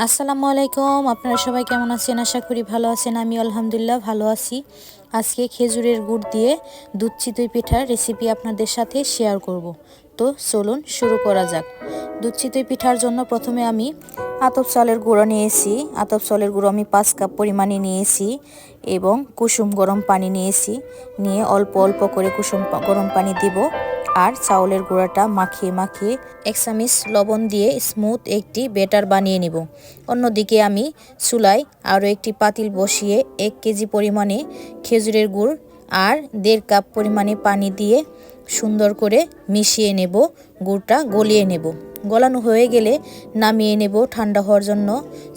আসসালামু আলাইকুম। আপনারা সবাই কেমন আছেন? আশা করি ভালো আছেন। আমি আলহামদুলিল্লাহ ভালো আছি। আজকে খেজুরের গুড় দিয়ে দুধ চিতই পিঠার রেসিপি আপনাদের সাথে শেয়ার করব। তো চলুন শুরু করা যাক। দুধ চিতই পিঠার জন্য প্রথমে আমি আতপ চালের গুঁড়ো নিয়েছি। আতপ চালের গুঁড়ো আমি 5 কাপ পরিমাণে নিয়েছি এবং কুসুম গরম পানি নিয়েছি। নিয়ে অল্প অল্প করে কুসুম গরম পানি দিব আর চাউলের গুঁড়াটা মাখিয়ে মাখিয়ে 1 চামচ লবণ দিয়ে স্মুথ একটি ব্যাটার বানিয়ে নিব। অন্যদিকে আমি চুলায় আরও একটি পাতিল বসিয়ে 1 কেজি পরিমাণে খেজুরের গুড় আর 1.5 কাপ পরিমাণে পানি দিয়ে সুন্দর করে মিশিয়ে নেব। গুড়টা গলিয়ে নেব। গলানো হয়ে গেলে নামিয়ে নেব ঠান্ডা হওয়ার জন্য।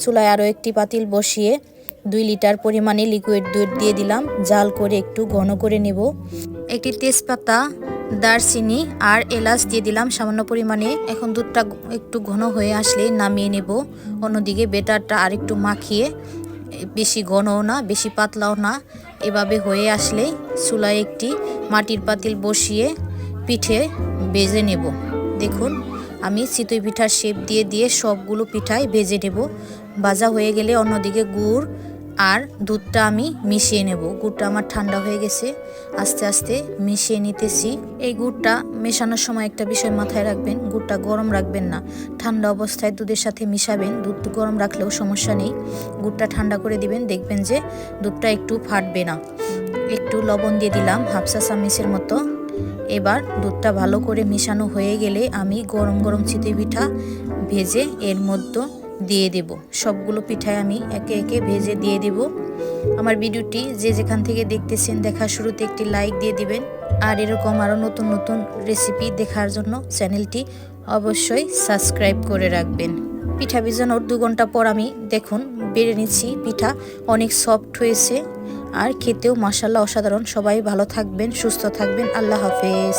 চুলায় আরও একটি পাতিল বসিয়ে 2 লিটার পরিমাণে লিকুইড দুধ দিয়ে দিলাম। জাল করে একটু ঘন করে নেব। একটি তেজপাতা, দারচিনি আর এলাচ দিয়ে দিলাম সামান্য পরিমাণে। এখন দুধটা একটু ঘন হয়ে আসলে নামিয়ে নেব। অন্যদিকে ব্যাটারটা আর একটু মাখিয়ে, বেশি ঘনও না বেশি পাতলাও না, এভাবে হয়ে আসলে চুলায় একটি মাটির পাতিল বসিয়ে পিঠে ভেজে নেব। দেখুন আমি চিতই পিঠার শেপ দিয়ে দিয়ে সবগুলো পিঠাই ভেজে নেব। ভাজা হয়ে গেলে অন্যদিকে গুড় আর দুধটা আমি মিশিয়ে নেব। গুড়টা আমার ঠান্ডা হয়ে গেছে, আস্তে আস্তে মিশিয়ে নিতেছি। এই গুড়টা মেশানোর সময় একটা বিষয় মাথায় রাখবেন, গুড়টা গরম রাখবেন না। ঠান্ডা অবস্থায় দুধের সাথে মিশাবেন। দুধ গরম রাখলেও সমস্যা নেই, গুড়টা ঠান্ডা করে দিবেন, দেখবেন যে দুধটা একটু ফাটবে না। একটু লবণ দিয়ে দিলাম 1/2 চা চামচের মতো। এবার দুধটা ভালো করে মিশানো হয়ে গেলে আমি গরম গরম চিতই পিঠা ভেজে এর মধ্যে দিয়ে দেব। সবগুলো পিঠায় আমি একে একে ভেজে দিয়ে দেব। আমার ভিডিওটি যে যেখান থেকে দেখতেছেন দেখার শুরুতে একটি লাইক দিয়ে দিবেন আর এরকম আরও নতুন নতুন রেসিপি দেখার জন্য চ্যানেলটি অবশ্যই সাবস্ক্রাইব করে রাখবেন। পিঠা ভেজানোর 2 ঘন্টা পর আমি দেখুন বেড়ে নিচ্ছি। পিঠা অনেক সফট হয়েছে আর খেতেও মাশাআল্লাহ অসাধারণ। সবাই ভালো থাকবেন, সুস্থ থাকবেন। আল্লাহ হাফেজ।